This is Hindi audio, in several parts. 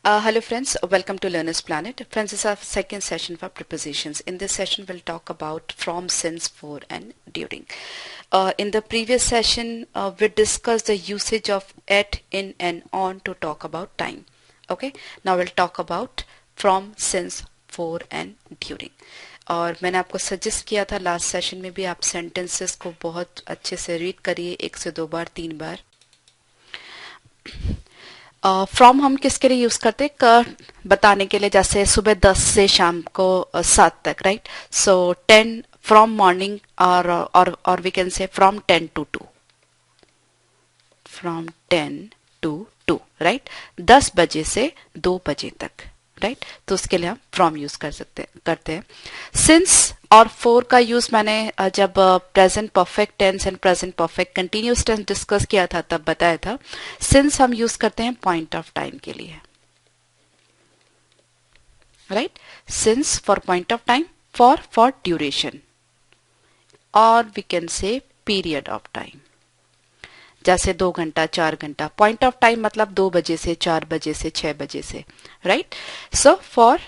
Hello friends, welcome to Learner's Planet. Friends, this is our second session for prepositions. In this session, we'll talk about from, since, for and during. In the previous session, we discussed the usage of at, in and on to talk about time. Okay, now we'll talk about from, since, for and during. और मैंने आपको सजेस्ट किया था लास्ट सेशन में भी आप सेंटेंसेस को बहुत अच्छे से रीड करिए 1 से 2 बार 3 बार. फ्रॉम हम किसके लिए यूज करते हैं बताने के लिए, जैसे सुबह 10 से शाम को 7 तक, राइट. सो 10 फ्रॉम मॉर्निंग और we can say from 10 to 2, from 10 to 2, right. 10 बजे से 2 बजे तक, राइट. तो उसके लिए हम फ्रॉम यूज करते हैं. सिंस और फोर का यूज मैंने जब present perfect tense and present perfect continuous tense discuss किया था तब बताया था. सिंस हम यूज करते हैं पॉइंट ऑफ टाइम के लिए, right. Since for point of time, for duration, और we can say period of time, जैसे 2 घंटा 4 घंटा. पॉइंट ऑफ टाइम मतलब 2 बजे से 4 बजे से 6 बजे से, राइट. सो फॉर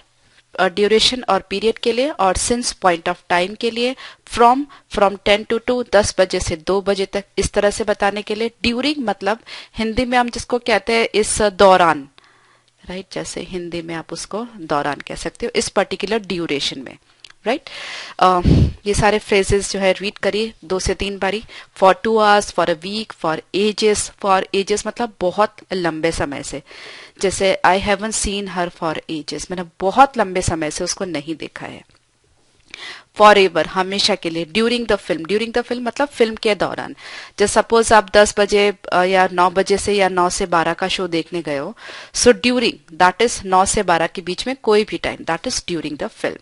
ड्यूरेशन और पीरियड के लिए, और सिंस पॉइंट ऑफ टाइम के लिए. फ्रॉम 10 to 2, 10 बजे से 2 बजे तक, इस तरह से बताने के लिए. ड्यूरिंग मतलब हिंदी में हम जिसको कहते हैं इस दौरान, राइट. जैसे हिंदी में आप उसको दौरान कह सकते हो, इस पर्टिकुलर ड्यूरेशन में, राइट. ये सारे फ्रेजेस जो है रीड करिए 2 से 3 बारी. For 2 hours, for a week, for ages मतलब बहुत लंबे समय से. जैसे I haven't seen her for ages, मैंने बहुत लंबे समय से उसको नहीं देखा है. फॉर एवर हमेशा के लिए. ड्यूरिंग द फिल्म मतलब फिल्म के दौरान. जैसे सपोज आप 10 बजे या 9 बजे से या 9 से 12 का शो देखने गए हो. सो ड्यूरिंग दैट इज 9 से 12 के बीच में कोई भी time, that is during the film.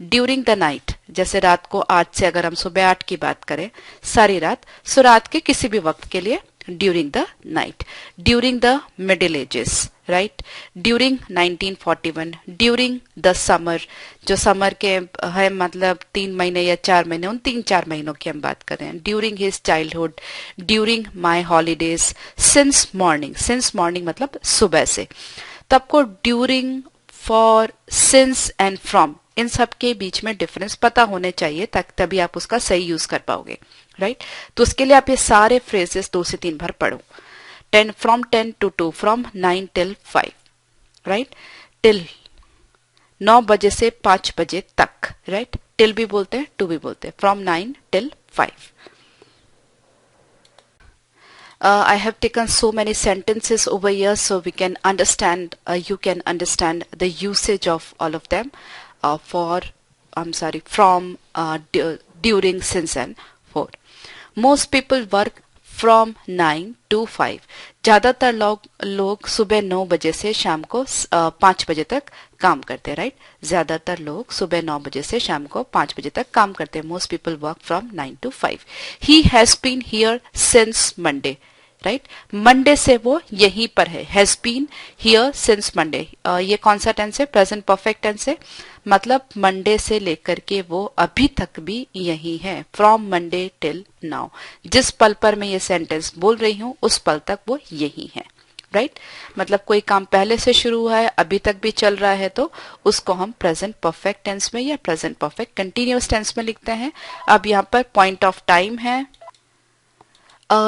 During the night, जैसे रात को 8 से अगर हम सुबह 8 की बात करें सारी रात, सो रात के किसी भी वक्त के लिए during the night. During the middle ages, right. During 1941, during the summer, जो समर के है मतलब 3 महीने या 4 महीने, उन 3-4 महीनों की हम बात कर रहे हैं. During his childhood, during my holidays. Since morning मतलब सुबह से. तो आपको during, for, since and from, इन सब के बीच में डिफरेंस पता होने चाहिए, तभी आप उसका सही यूज कर पाओगे, राइट. तो उसके लिए आप ये सारे फ्रेजेस 2 से 3 बार पढ़ो. From 10 to 2, from 9 till 5, right. Till 9 बजे से 5 बजे तक, राइट. टिल भी बोलते हैं, टू भी बोलते हैं. From 9 till 5. I have taken so many sentences over here so we can understand, you can understand the usage of all of them. From, during, since and for. Most people work from 9 to 5. ज्यादातर लोग सुबह 9 बजे से शाम को 5 बजे तक काम करते हैं, राइट. ज्यादातर लोग सुबह 9 बजे से शाम को 5 बजे तक काम करते हैं. Most people work from 9 to 5. He has been here since Monday, right. Monday से वो यहीं पर है. Has been here since Monday, ये कौन सा टेंस है? प्रेजेंट परफेक्ट टेंस है. मतलब मंडे से लेकर के वो अभी तक भी यही है. फ्रॉम मंडे टिल नाउ, जिस पल पर मैं ये सेंटेंस बोल रही हूं उस पल तक वो यही है, राइट. मतलब कोई काम पहले से शुरू हुआ है अभी तक भी चल रहा है तो उसको हम प्रेजेंट परफेक्ट टेंस में या प्रेजेंट परफेक्ट कंटिन्यूअस टेंस में लिखते हैं. अब यहाँ पर पॉइंट ऑफ टाइम है.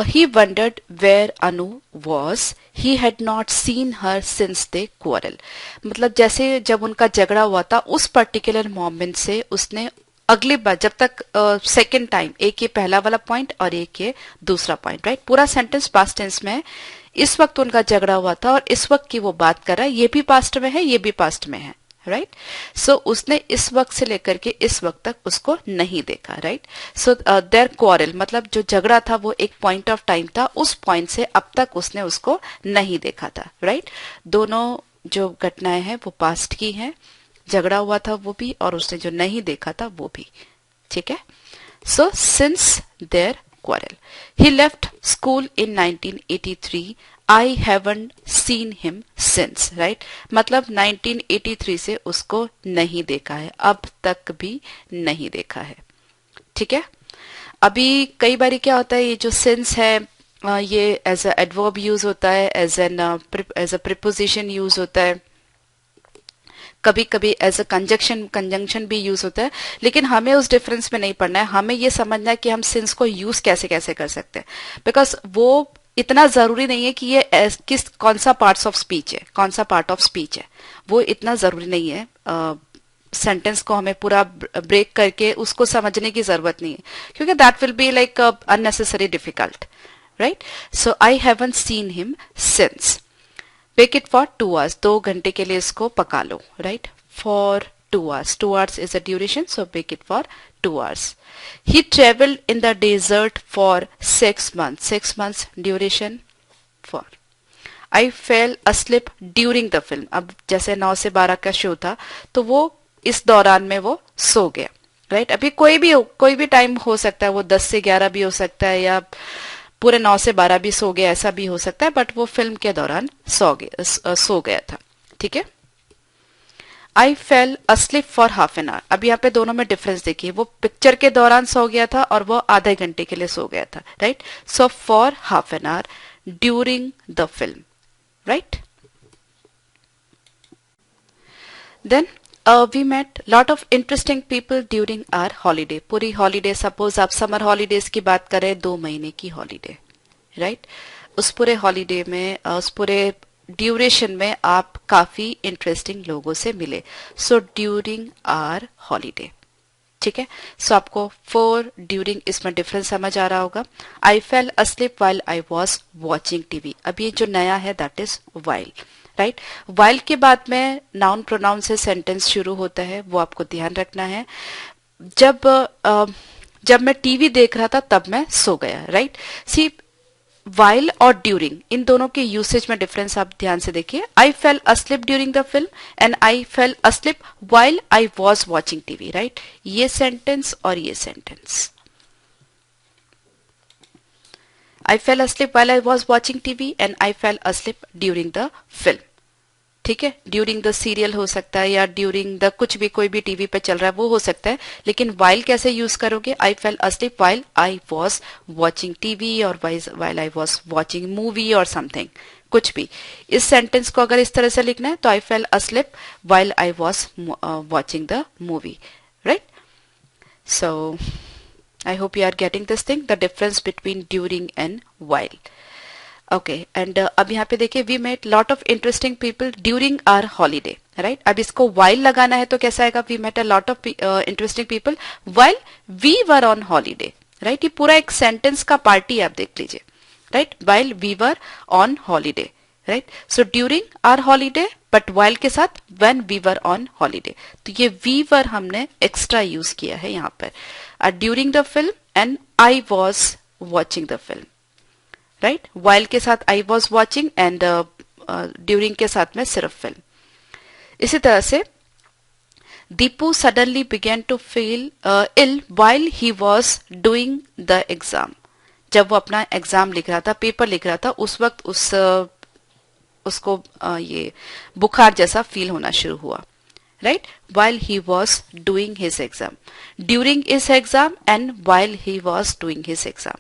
He wondered where Anu was. He had not seen her since they quarrel. मतलब जैसे जब उनका झगड़ा हुआ था उस पर्टिकुलर मोमेंट से उसने अगली बार जब तक सेकेंड टाइम, एक ये पहला वाला पॉइंट और एक ये दूसरा पॉइंट, राइट. पूरा सेंटेंस पास्ट टेंस में है. इस वक्त उनका झगड़ा हुआ था और इस वक्त की वो बात कर रहा है. ये भी पास्ट में है, ये भी पास्ट में है, राइट. सो उसने इस वक्त से लेकर के इस वक्त तक उसको नहीं देखा, राइट. सो देयर क्वारल मतलब जो झगड़ा था वो एक पॉइंट ऑफ टाइम था, उस पॉइंट से अब तक उसने उसको नहीं देखा था, राइट. दोनों जो घटनाएं हैं वो पास्ट की हैं. झगड़ा हुआ था वो भी और उसने जो नहीं देखा था वो भी, ठीक है. So since there quarrel. He left school in 1983. I haven't seen him since, right? मतलब 1983 से उसको नहीं देखा है, अब तक भी नहीं देखा है, ठीक है. अभी कई बारी क्या होता है, ये जो since है ये एज अ एडवर्ब यूज होता है, एज अ प्रिपोजिशन यूज होता है, कभी कभी एज अ कंजंक्शन भी यूज होता है, लेकिन हमें उस डिफरेंस में नहीं पढ़ना है, हमें ये समझना है कि हम सिंस को यूज कैसे कैसे कर सकते हैं, बिकॉज वो इतना जरूरी नहीं है कि ये कौन सा पार्ट ऑफ स्पीच है, कौन सा पार्ट ऑफ स्पीच है, वो इतना जरूरी नहीं है। सेंटेंस को हमें पूरा ब्रेक करके उसको समझने की जरूरत नहीं है, क्योंकि that will be like unnecessary difficult, right. So I haven't seen him since, bake it for 2 hours, 2 घंटे के लिए इसको पका लो, right, for 2 hours, 2 hours is a duration, so bake it for 2 hours. He traveled in the desert for 6 months, 6 months duration for. I fell asleep during the film. अब जैसे 9 से 12 का शो था, तो वो इस दौरान में वो सो गया, राइट। अभी कोई भी टाइम हो सकता है, वो 10 से 11 भी हो सकता है, या पूरे 9 से 12 भी सो गया, ऐसा भी हो सकता है, बट वो फिल्म के दौरान सो गया था, ठीक है। I fell asleep for half an hour, अब यहाँ पे दोनों में डिफरेंस देखिए, वो पिक्चर के दौरान सो गया था और वो आधे घंटे के लिए सो गया था, right. So for half an hour during the film, right. Then we met lot of interesting people during our holiday, पूरी हॉलीडे, सपोज आप समर हॉलीडेज की बात करें, 2 महीने की हॉलीडे, राइट। उस पूरे हॉलीडे में, उस पूरे ड्यूरेशन में आप काफी इंटरेस्टिंग लोगों से मिले, सो ड्यूरिंग आवर हॉलीडे, ठीक है। सो आपको फॉर ड्यूरिंग इसमें डिफरेंस समझ आ रहा होगा। I fell asleep while I was watching TV, अब ये जो नया है that is while, right. While के बाद में नाउन प्रोनाउन से सेंटेंस शुरू होता है, वो आपको ध्यान रखना है। जब मैं टीवी देख रहा था तब मैं सो गया, राइट। सी वाइल और ड्यूरिंग, इन दोनों के यूसेज में डिफरेंस आप ध्यान से देखिए। I fell asleep during the film and I fell asleep while I was watching TV, right. ये सेंटेंस और ये sentence, I fell asleep while I was watching TV and I fell asleep during the film, ठीक है। ड्यूरिंग द सीरियल हो सकता है, या ड्यूरिंग द कुछ भी, कोई भी टीवी पे चल रहा है वो हो सकता है, लेकिन वाइल कैसे यूज करोगे, I fell asleep while I was watching TV और while I was watching movie और समथिंग, कुछ भी। इस सेंटेंस को अगर इस तरह से लिखना है तो I fell asleep while I was watching the movie, right. So I hope you are getting this thing, the difference between during and while. Okay, and अब यहाँ पे देखिए, we met lot of interesting people during our holiday, right? अब इसको while लगाना है तो कैसा आएगा, we met a lot of interesting people while we were on holiday, right? ये पूरा एक sentence का पार्टी आप देख लीजिए, right? While we were on holiday, right? So during our holiday, but while के साथ when we were on holiday, तो ये we were हमने extra use किया है यहाँ पर। During the film and I was watching the film, right? While के साथ I was watching and during के साथ में सिर्फ film। इसी तरह से Deepu suddenly began to feel ill while he was doing the exam, जब वो अपना एग्जाम लिख रहा था, पेपर लिख रहा था, उस वक्त उसको ये बुखार जैसा फील होना शुरू हुआ, right? While he was doing his exam, during his exam and while he was doing his exam,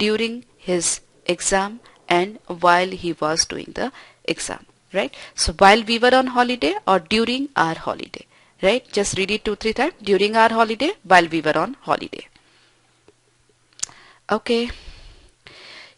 during his exam and while he was doing the exam, right? So while we were on holiday or during our holiday, right? Just read it 2-3 times, during our holiday, while we were on holiday. Okay,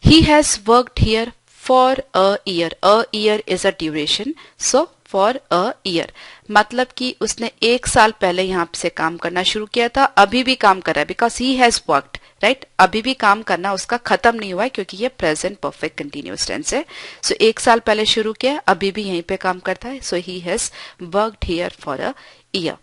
he has worked here for a year, a year is a duration, so for a year मतलब कि उसने 1 साल पहले यहाँ से काम करना शुरू किया था, अभी भी काम कर रहा है, because he has worked, right. अभी भी काम करना उसका खत्म नहीं हुआ है, क्योंकि ये प्रेजेंट परफेक्ट कंटिन्यूअस टेंस है। सो 1 साल पहले शुरू किया, अभी भी यहीं पे काम करता है, so he has worked here for a year.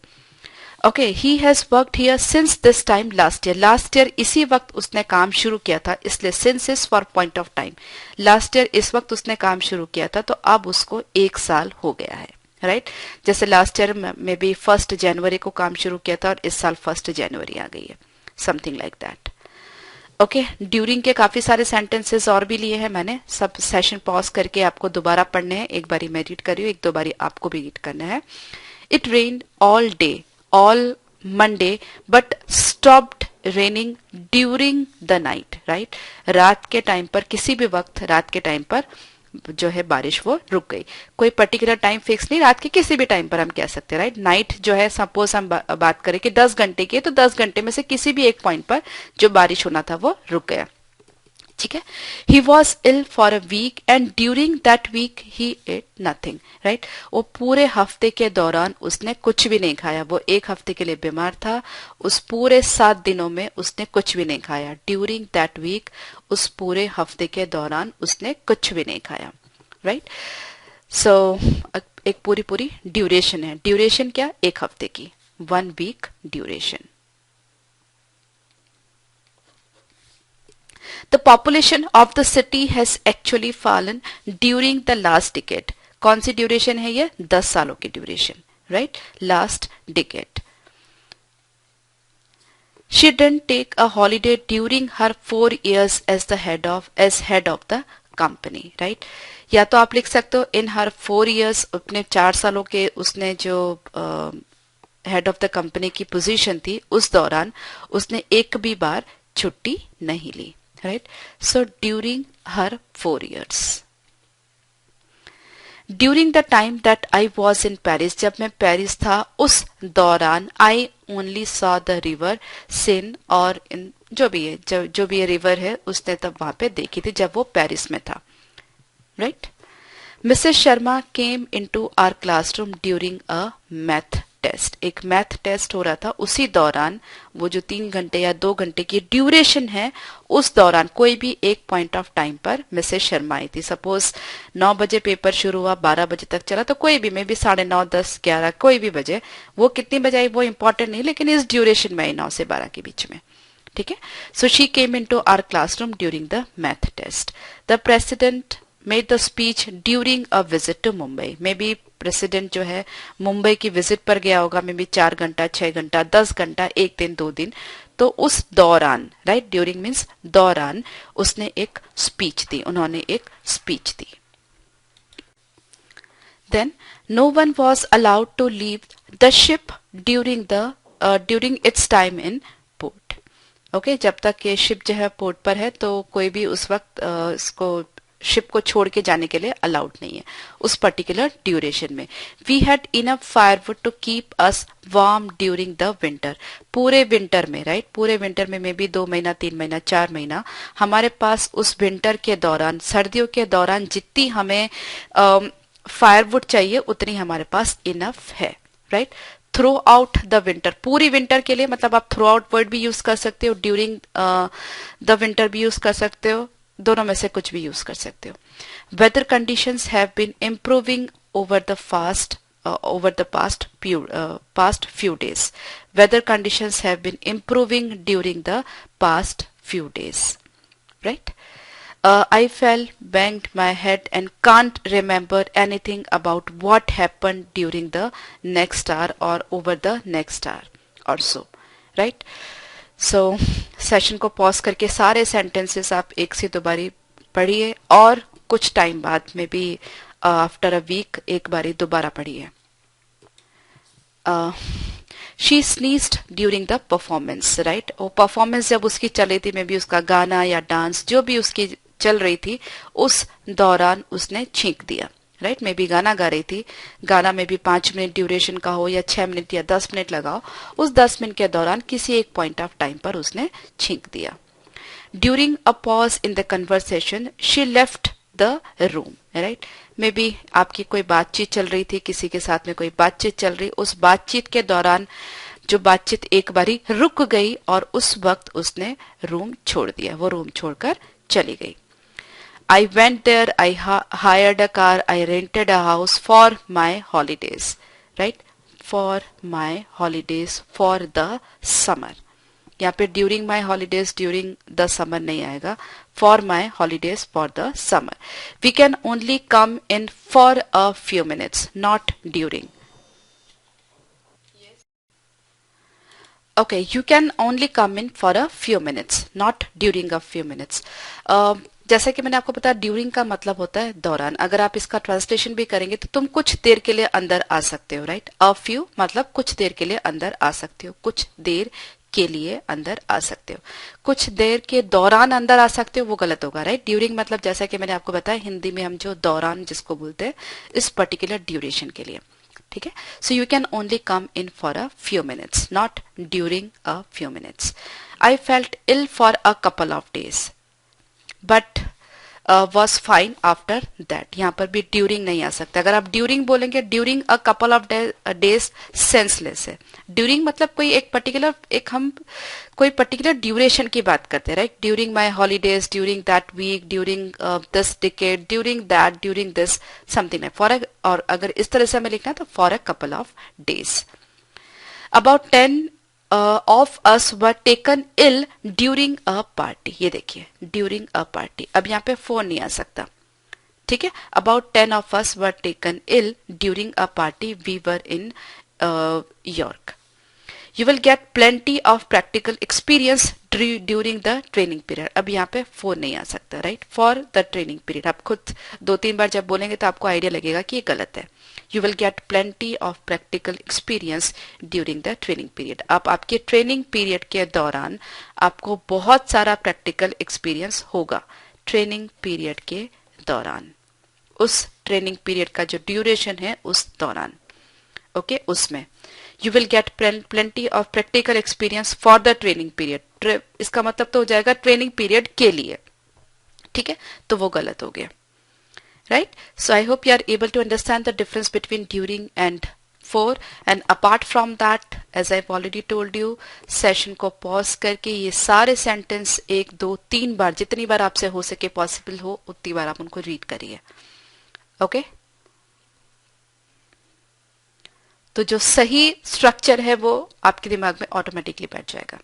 Okay, he has worked here since this time last year, last year इसी वक्त उसने काम शुरू किया था, इसलिए since is for point of time, last year इस वक्त उसने काम शुरू किया था, तो अब उसको 1 साल हो गया है, राइट। जैसे लास्ट ईयर में भी 1 जनवरी को काम शुरू किया था और इस साल 1 जनवरी आ गई है, something like that. Okay, during के काफी सारे सेंटेंसेस और भी लिए हैं मैंने, सब सेशन पॉज करके आपको दोबारा पढ़ने हैं, एक बारी मैं रीड कर रही हूँ, 1-2 बारी आपको भी रीड करना है। It rained all day, all Monday, but stopped raining during the night, right. रात के टाइम पर, किसी भी वक्त रात के टाइम पर जो है बारिश वो रुक गई। कोई पर्टिकुलर टाइम फिक्स नहीं, रात के किसी भी टाइम पर हम कह सकते हैं, राइट। नाइट जो है सपोज हम बात करें कि 10 घंटे की है, तो 10 घंटे में से किसी भी एक पॉइंट पर जो बारिश होना था वो रुक गया, ठीक है। He was ill for a week and during that week he ate nothing, right. वो पूरे हफ्ते के दौरान उसने कुछ भी नहीं खाया, वो एक हफ्ते के लिए बीमार था, उस पूरे 7 दिनों में उसने कुछ भी नहीं खाया। ड्यूरिंग दैट वीक, उस पूरे हफ्ते के दौरान उसने कुछ भी नहीं खाया, राइट। सो एक पूरी पूरी ड्यूरेशन है। ड्यूरेशन क्या? एक हफ्ते की, 1 week duration. The population of the city has actually fallen during the last decade. कौन सी ड्यूरेशन है ये? 10 सालों की duration, right, last decade. She didn't take a holiday during her 4 years as head of the company, right? या तो आप लिख सकते हो in her 4 years, अपने 4 सालों के उसने जो हेड ऑफ द कंपनी की पोजीशन थी उस दौरान उसने एक भी बार छुट्टी नहीं ली, right. So during her 4 years, during the time that I was in Paris, जब मैं पेरिस था उस दौरान, I only saw the river Seine, और इन जो भी है, जो भी ये रिवर है उसने तब वहां पे देखी थी जब वो पेरिस में था, right. Mrs Sharma came into our classroom during a math test. एक मैथ टेस्ट हो रहा था, उसी दौरान वो जो 3 घंटे या 2 घंटे की ड्यूरेशन है उस दौरान कोई भी एक पॉइंट ऑफ टाइम पर मिसेस शर्मा आई थी। सपोज 9 बजे पेपर शुरू हुआ, 12 बजे तक चला, तो कोई भी मे बी 9:30, 10, 11 कोई भी बजे, वो कितनी बजे आई वो इंपॉर्टेंट नहीं, लेकिन इस ड्यूरेशन में आई 9 से 12 के बीच में, ठीक है। So she came into our classroom during the math test. The president made the speech during a visit to Mumbai. Maybe president जो है मुंबई की विजिट पर गया होगा, मे बी 4 घंटा, 6 घंटा, 10 घंटा, 1 दिन, 2 दिन, तो उस दौरान, राइट, ड्यूरिंग मीन्स दौरान, उसने एक स्पीच दी, उन्होंने एक स्पीच दी। Then no one was allowed to leave the ship during its time in port. Okay, जब तक ये शिप जो है पोर्ट पर है तो कोई भी उस वक्त इसको शिप को छोड़ के जाने के लिए अलाउड नहीं है उस पर्टिकुलर ड्यूरेशन में। We had enough firewood to keep us warm during the winter. पूरे विंटर में, राइट, पूरे विंटर में मे बी 2 महीना, 3 महीना, 4 महीना हमारे पास उस विंटर के दौरान, सर्दियों के दौरान जितनी हमें फायरवुड चाहिए उतनी हमारे पास इनफ है, right. Through out the winter, पूरी विंटर के लिए, मतलब आप थ्रू आउट वर्ड भी यूज कर सकते हो, ड्यूरिंग द विंटर भी यूज कर सकते हो, दोनों में से कुछ भी यूज कर सकते हो। Weather conditions have been improving over the past few days. Weather conditions have been improving during the past few days, right? I fell, banged my head and can't remember anything about what happened during the next hour or over the next hour or so, right? So session को पॉज करके सारे सेंटेंसेस आप एक से 2 बारी पढ़िए और कुछ टाइम बाद में भी आफ्टर अ वीक एक बारी दोबारा पढ़िए। She sneezed during the performance, right. वो परफॉर्मेंस जब उसकी चल रही थी, मे बी उसका गाना या डांस जो भी उसकी चल रही थी उस दौरान उसने छींक दिया, राइट। मे बी गाना गा रही थी, गाना में भी 5 मिनट ड्यूरेशन का हो या 6 मिनट या 10 मिनट लगाओ, उस 10 मिनट के दौरान किसी एक पॉइंट ऑफ टाइम पर उसने छींक दिया। During a pause in the conversation she left the room, right. May be आपकी कोई बातचीत चल रही थी, किसी के साथ में कोई बातचीत चल रही, उस बातचीत के दौरान जो बातचीत एक बारी रुक गई और उस वक्त उसने रूम छोड़ दिया, वो रूम छोड़कर चली गई। I went there, I hired a car, I rented a house for my holidays, right? For my holidays for the summer. यहाँ पे during my holidays, during the summer नहीं आएगा, for my holidays for the summer. We can only come in for a few minutes, not during. Okay, you can only come in for a few minutes, not during a few minutes. जैसा कि मैंने आपको बताया ड्यूरिंग का मतलब होता है दौरान। अगर आप इसका ट्रांसलेशन भी करेंगे तो तुम कुछ देर के लिए अंदर आ सकते हो, राइट। अ फ्यू मतलब कुछ देर के लिए अंदर आ सकते हो, कुछ देर के लिए अंदर आ सकते हो। कुछ देर के दौरान अंदर आ सकते हो, वो गलत होगा, राइट। ड्यूरिंग मतलब जैसा कि मैंने आपको बताया हिंदी में हम जो दौरान जिसको बोलते हैं इस पर्टिकुलर ड्यूरेशन के लिए, ठीक है। So you can only come in for a few minutes, not during a few minutes. I felt ill for a couple of days but was fine after that. यहाँ पर भी ड्यूरिंग नहीं आ सकता। अगर आप ड्यूरिंग बोलेंगे, during a couple of days senseless है। ड्यूरिंग मतलब कोई एक पर्टिकुलर, हम कोई पर्टिकुलर ड्यूरेशन की बात करते हैं, right. During my holidays, during that week, during this decade, during that, during this something for, और अगर इस तरह से हमें लिखना है तो for a couple of days. About 10 of us were taken ill during a party। ये देखिए during a party, अब यहाँ पे फोर नहीं आ सकता, ठीक है। About 10 of us were taken ill during a party we were in York। You will get plenty of practical experience during the training period। अब यहाँ पे फोर नहीं आ सकता, right, for the training period. आप खुद 2-3 बार जब बोलेंगे तो आपको आइडिया लगेगा कि ये गलत है। You will get plenty of practical experience during the training period। अब आपके ट्रेनिंग पीरियड के दौरान आपको बहुत सारा प्रैक्टिकल एक्सपीरियंस होगा ट्रेनिंग पीरियड के दौरान, उस ट्रेनिंग पीरियड का जो ड्यूरेशन है उस दौरान, ओके, उसमें। You will get plenty of practical experience for the training period। इसका मतलब तो हो जाएगा ट्रेनिंग पीरियड के लिए, ठीक है, तो वो गलत हो गया, right। So I hope you are able to understand the difference between during and for। And apart from that, as I've already told you, session को पॉज करके ये सारे सेंटेंस 1 2 3 बार, जितनी बार आपसे हो सके पॉसिबल हो उतनी बार आप उनको रीड करिए, ओके। तो जो सही स्ट्रक्चर है वो आपके दिमाग में ऑटोमेटिकली बैठ जाएगा।